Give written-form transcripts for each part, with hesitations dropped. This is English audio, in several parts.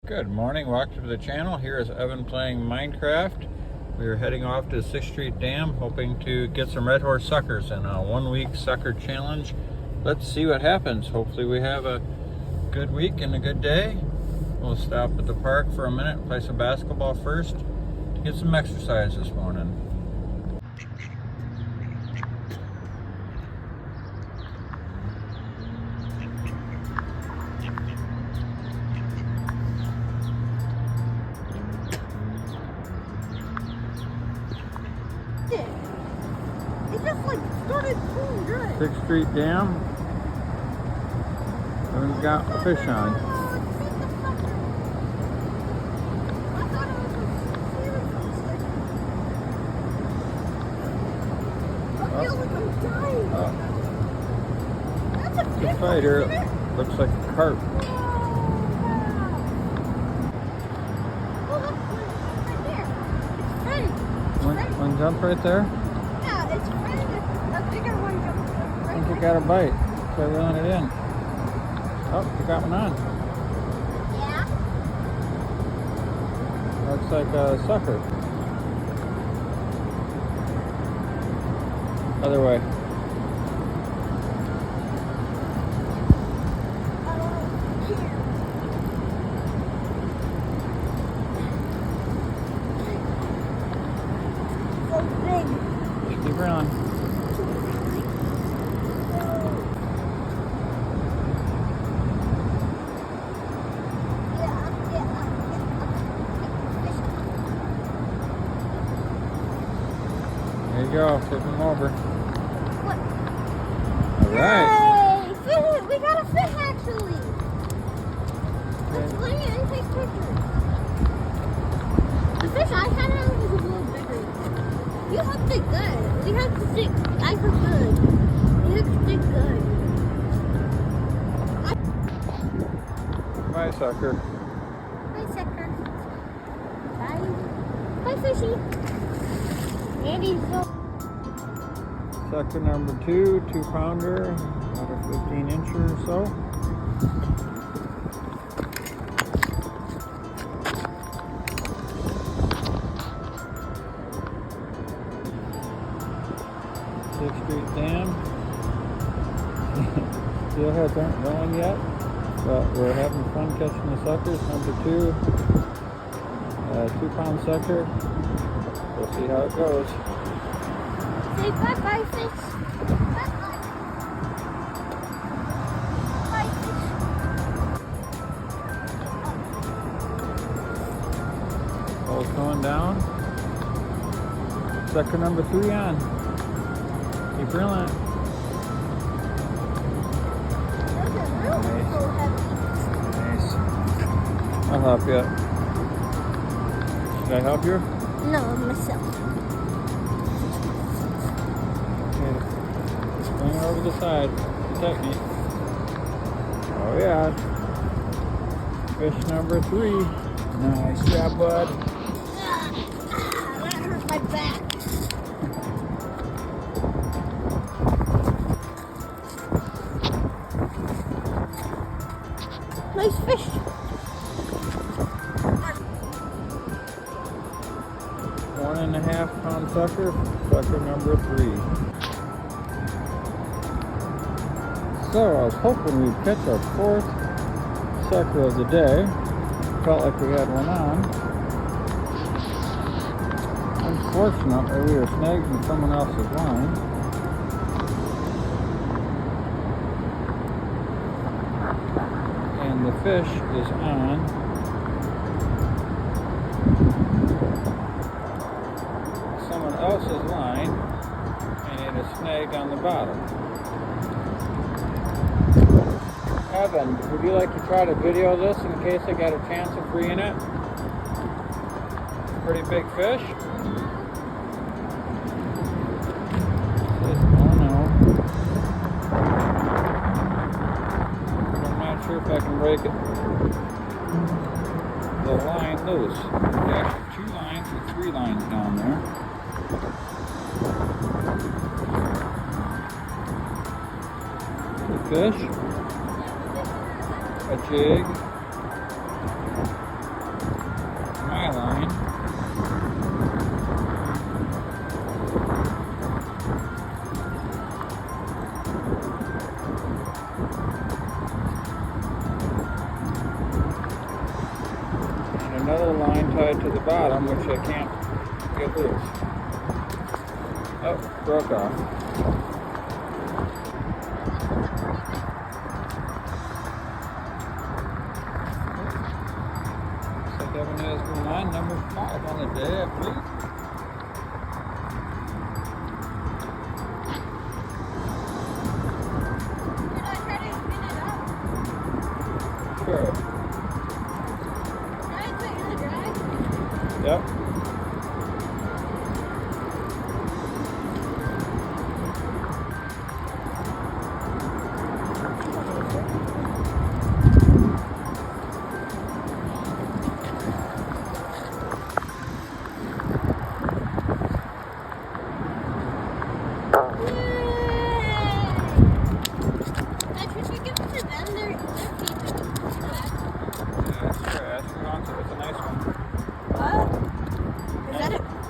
Good morning, welcome to the channel. Here is Evan playing Minecraft. We are heading off to 6th Street Dam, hoping to get some red horse suckers in a 1-week sucker challenge. Let's see what happens. Hopefully we have a good week and a good day. We'll stop at the park for a minute, play some basketball first to get some exercise this morning. It just like started pulling good. 6th Street Dam. Evan's got a fish on. The fighter looks like a carp. One jump right there? Yeah, it's ready. A bigger one jumped I right think you there. got a bite. Try reeling it in. Oh, you got one on. Yeah. Looks like a sucker. Other way. So big. Just keep reeling. There you go. Flip him over. What? Alright. Yay! Fish! We got a fish actually. Let's bring it and take pictures. The fish I had on was a little bigger. You hooked it good. We hooked it. I hooked good. You hooked it good. Bye, sucker. Hi, sucker. Bye. Hi, fishy. Andy's so. Sucker number 2, 2-pounder, about a 15-incher or so. Sixth Street Dam. Steelheads aren't going yet, but we're having fun catching the suckers. Number 2, 2-pound sucker. We'll see how it goes. Say bye-bye, fish. Bye-bye. Bye, fish. Ball's going down. Sucker number 3 on. Keep reeling. Those are really so heavy. Nice. I'll help you. Should I help you? No, myself. Swing it over the side. Technique. Oh yeah. Fish number 3. Nice job, bud. That hurt my back. Nice fish. 1.5-pound sucker. Sucker number 3. So I was hoping we'd catch our 4th sucker of the day. Felt like we had one on. Unfortunately, we were snagged in someone else's line. And the fish is on someone else's line, and it is snagged on the bottom. Evan, would you like to try to video this in case I got a chance of freeing it? Pretty big fish. Oh no. I'm not sure if I can break it. The line loose. There's actually 2 lines or 3 lines down there. Good fish. A jig. bottom, which I can't get loose. Oh, broke off. Looks like Evan has been on number 5 on the day, I believe. Sure. Yep.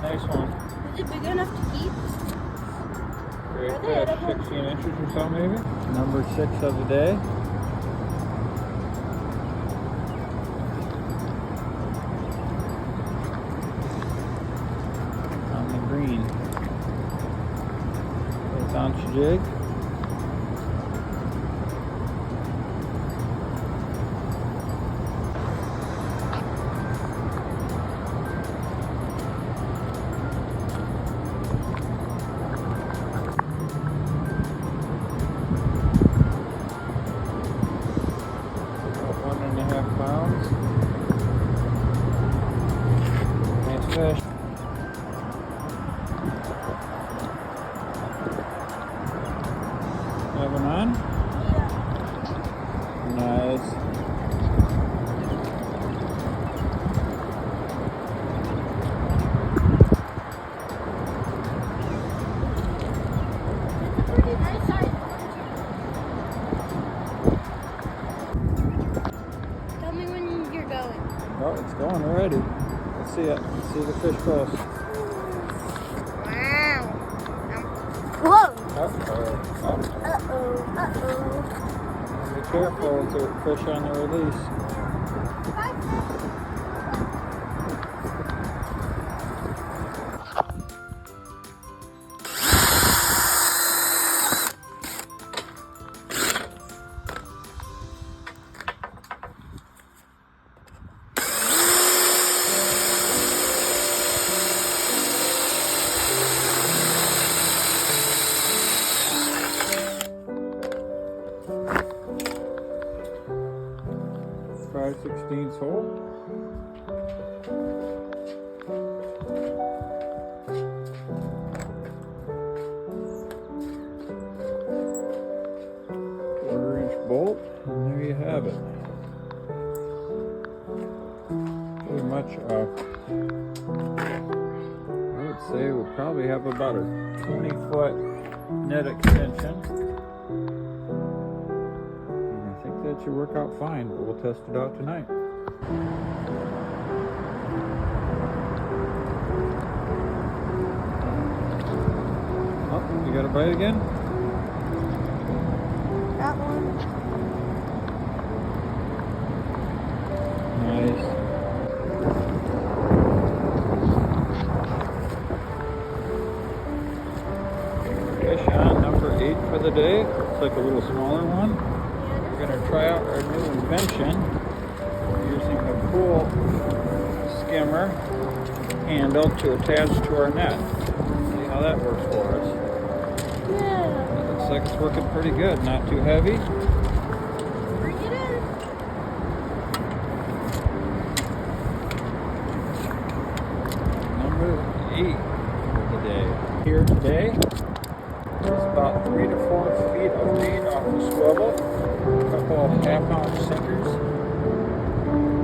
Nice one. Is it big enough to keep? Great Are they fish, edible? 16 inches or so maybe. Number 6 of the day. On the green. It's on jig. Pounds. Nice fish. Have one on? Nice. It's a pretty nice size. Tell me when you're going. Oh, it's going already. Let's see it. Let's see the fish close. Wow. Whoa. Uh-oh. Uh-oh. Be careful with the fish on the release. Five 16ths hole. Quarter-inch bolt, and there you have it. Pretty much, I would say we'll probably have about a 20-foot net extension. That should work out fine, but we'll test it out tonight. Oh, you got a bite again? That one. Nice. Fish on number 8 for the day. Looks like a little smaller one. We're going to try out our new invention using a pool skimmer handle to attach to our net. See how that works for us. Yeah. It looks like it's working pretty good, not too heavy. Bring it in. Number 8 for the day. Here today is about 3 to 4 feet of lead off the swivel. A couple of half-ounce sinkers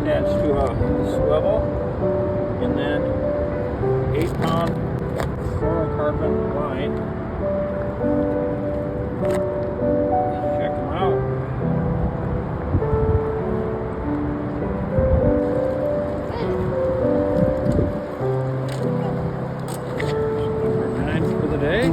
attached to a swivel, and then 8-pound fluorocarbon line. Check them out. Number 9 for the day.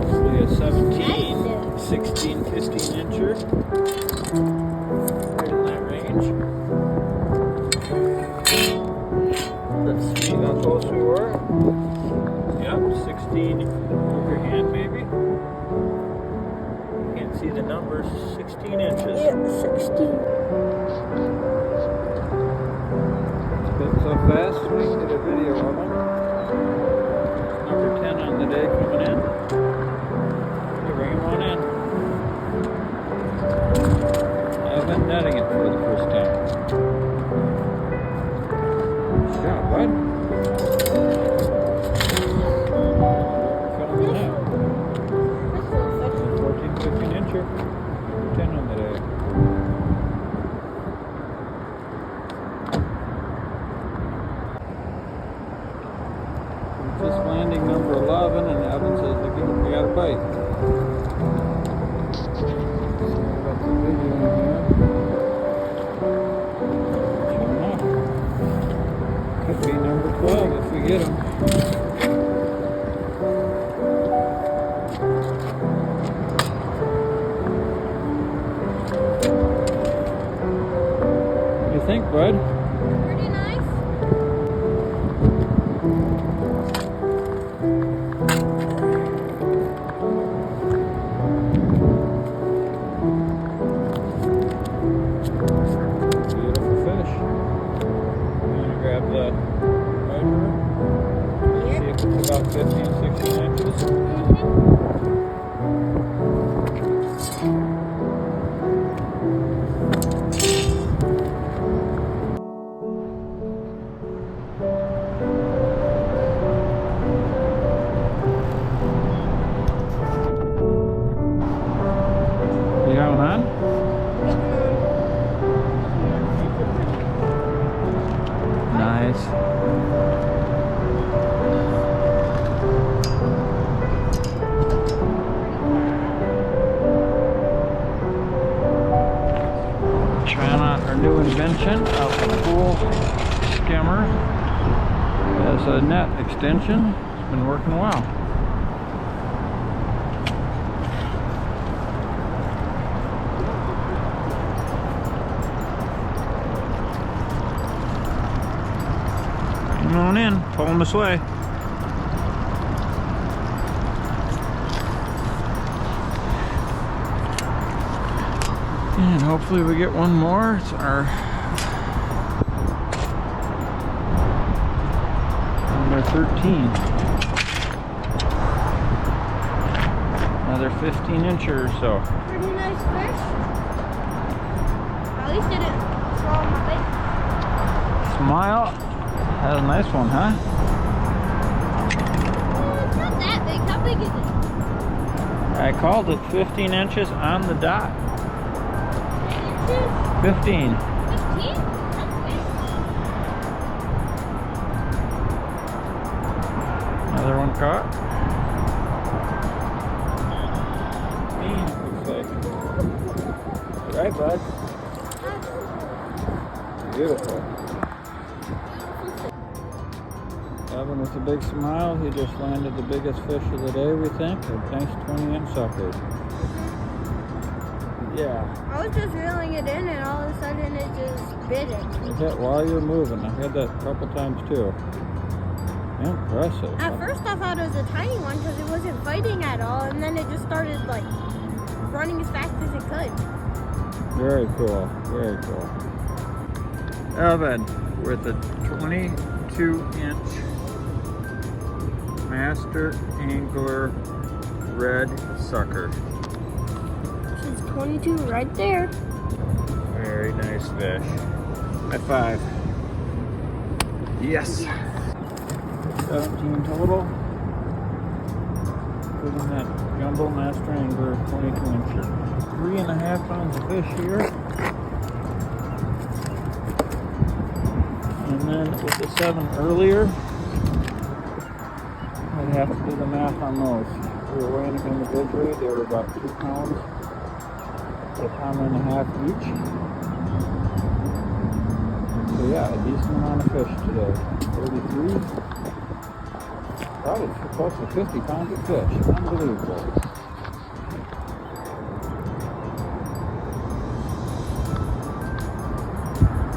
Hopefully a 17 16-incher. Right in that range. Let's see how close we were. Yep, 16 with your hand maybe. Can't see the numbers. 16 inches. Yeah, 16. Spit so fast we can get a video of them. Number 10 on the day coming in. Okay, bring him on in. I've been netting it for the first time. Good job, bud. Filming out. 14, 15 incher. 10 on the day. Just landing number 11, and Evan says we got a bite. Sorry about the video here. Sure enough. Could be number 12 if we get him. What do you think, bud? Pretty nice. Beautiful fish. I'm gonna grab the motor. See if it's about 15, 16 inches. You got one on? Nice. Trying out our new invention of a pool skimmer as a net extension. It's been working well. Come on in, pull them this way. And hopefully we get one more. It's our number 13. Another 15 incher or so. Pretty nice fish. At least it didn't swallow my bait. Smile. That's a nice one, huh? It's not that big. How big is it? I called it 15 inches on the dot. 15. 15? That's big. Another one caught. Looks like. Right, bud? Beautiful. Evan with a big smile. He just landed the biggest fish of the day, we think. A nice 20-inch sucker. Yeah. I was just reeling it in and all of a sudden it just bit it. It hit while you're moving. I've had that a couple times too. Impressive. At first I thought it was a tiny one because it wasn't fighting at all, and then it just started like running as fast as it could. Very cool. Very cool. Evan with a 22-inch Master Angler red sucker. She's 22 right there. Very nice fish. High five. Yes. 17 total. Including that jumbo Master Angler 22-incher. 3.5 pounds of fish here. And then with the 7 earlier, I'd have to do the math on those. We were weighing them individually. They were about 2 pounds. A pound and a half each. So yeah, a decent amount of fish today. 33. Probably close to 50 pounds of fish. Unbelievable.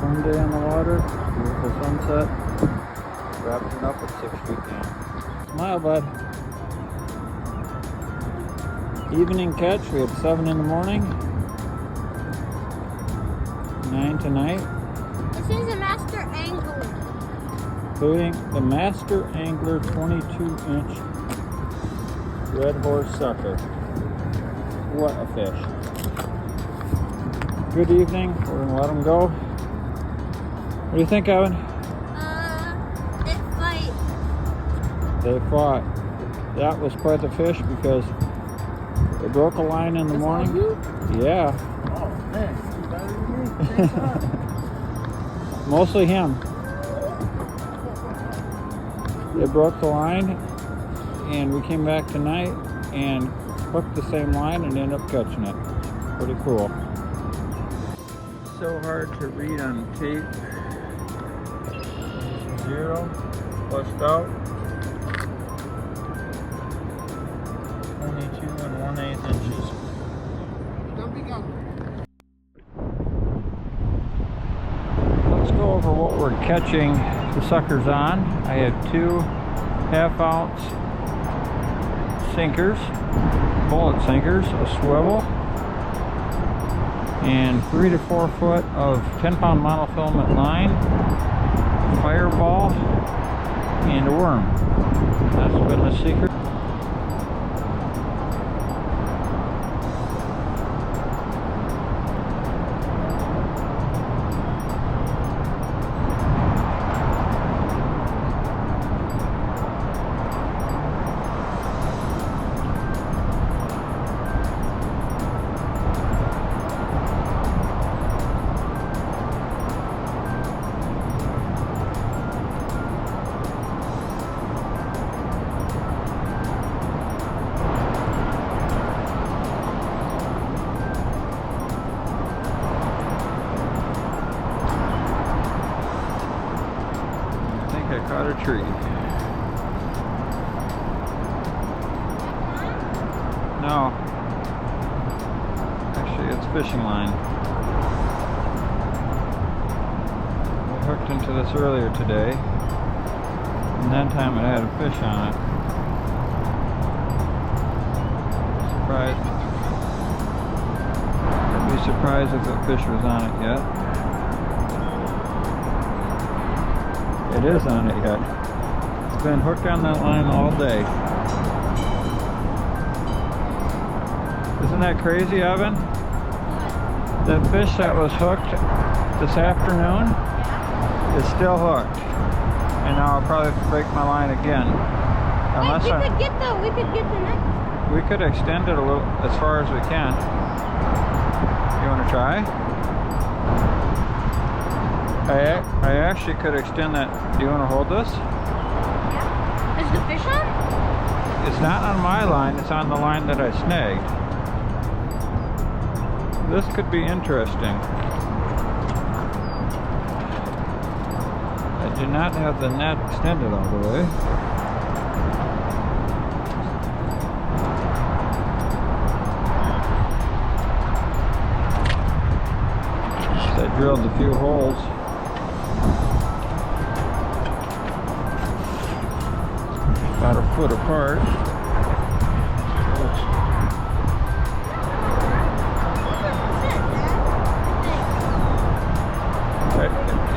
Fun day on the water, beautiful sunset. Wrapping it up at 6th Street Dam. Smile, bud. Evening catch, we had 7 in the morning, 9 tonight. This is a master angler. Including the Master Angler 22-inch red horse sucker. What a fish. Good evening, we're gonna let them go. What do you think, Evan? It fight. They fought. That was quite the fish because they broke a line in the morning. Yeah. Oh, man. You better than me. Mostly him. They broke the line and we came back tonight and hooked the same line and ended up catching it. Pretty cool. So hard to read on tape. 0 flushed out. 22 1/8 inches. Let's go over what we're catching the suckers on. I have 2 half-ounce sinkers, bullet sinkers, a swivel, and 3 to 4 foot of 10-pound monofilament line, a fireball, and a worm. That's been the secret. I caught a tree. No. Actually, it's fishing line. We hooked into this earlier today, and that time it had a fish on it. Surprised. I'd be surprised if a fish was on it yet. It is on it yet. It's been hooked on that line all day. Isn't that crazy, Evan? That fish that was hooked this afternoon is still hooked. And now I'll probably break my line again. Unless we could get the next. we could extend it a little as far as we can. You want to try? I actually could extend that. Do you want to hold this? Yeah. Is the fish on? It's not on my line, it's on the line that I snagged. This could be interesting. I do not have the net extended all the way. I drilled a few holes. About a foot apart.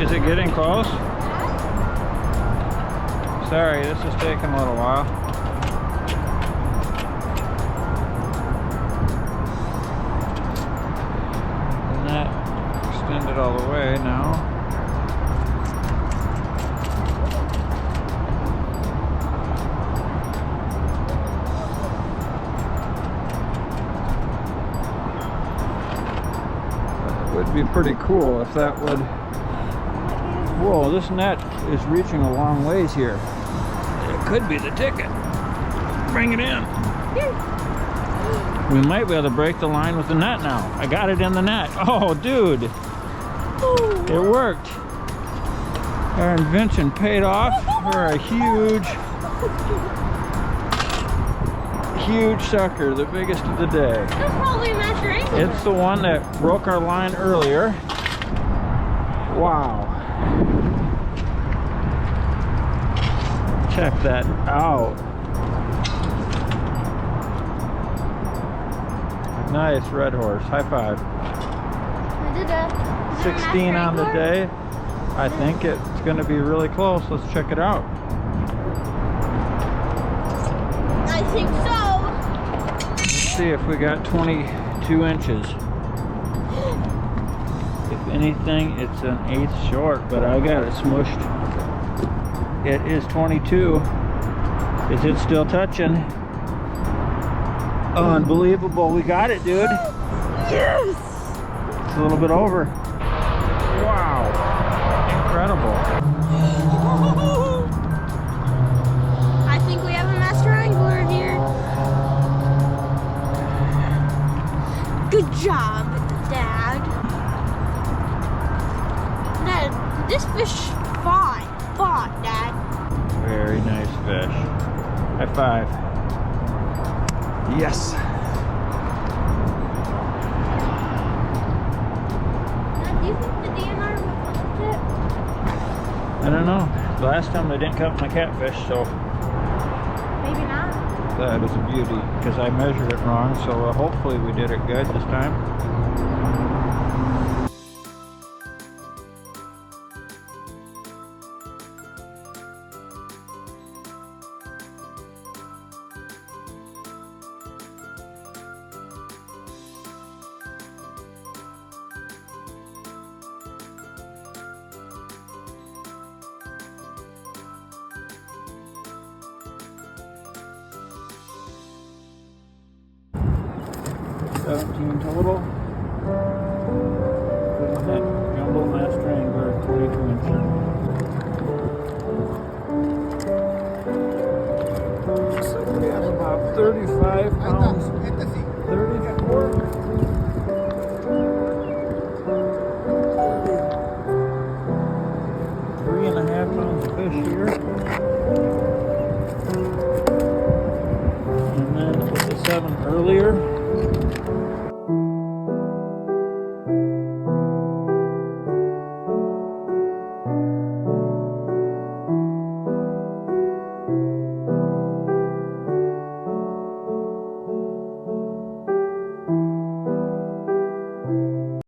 Is it getting close? Sorry, this is taking a little while. And that extended all the way now. Would be pretty cool if that would. Whoa, this net is reaching a long ways here. It could be the ticket. Bring it in. We might be able to break the line with the net now. I got it in the net. Oh, dude. It worked. Our invention paid off for a huge sucker, the biggest of the day. That's probably a master angler. It's the one that broke our line earlier. Wow. Check that out. Nice red horse. High five. I did a 16 on the day. I think it's going to be really close. Let's check it out. I think so. Let's see if we got 22 inches. If anything, it's an eighth short, but I got it smushed. It is 22. Is it still touching? Unbelievable. We got it, dude. Yes! It's a little bit over. Wow. Incredible. I think we have a master angler here. Good job, Dad. Dad, this fish fought, Dad. Very nice fish. High five. Yes. Dad, do you think the DNR will catch it? I don't know. Last time they didn't count my catfish, so Maybe not. that is a beauty because I measured it wrong. So hopefully we did it good this time. $17 total.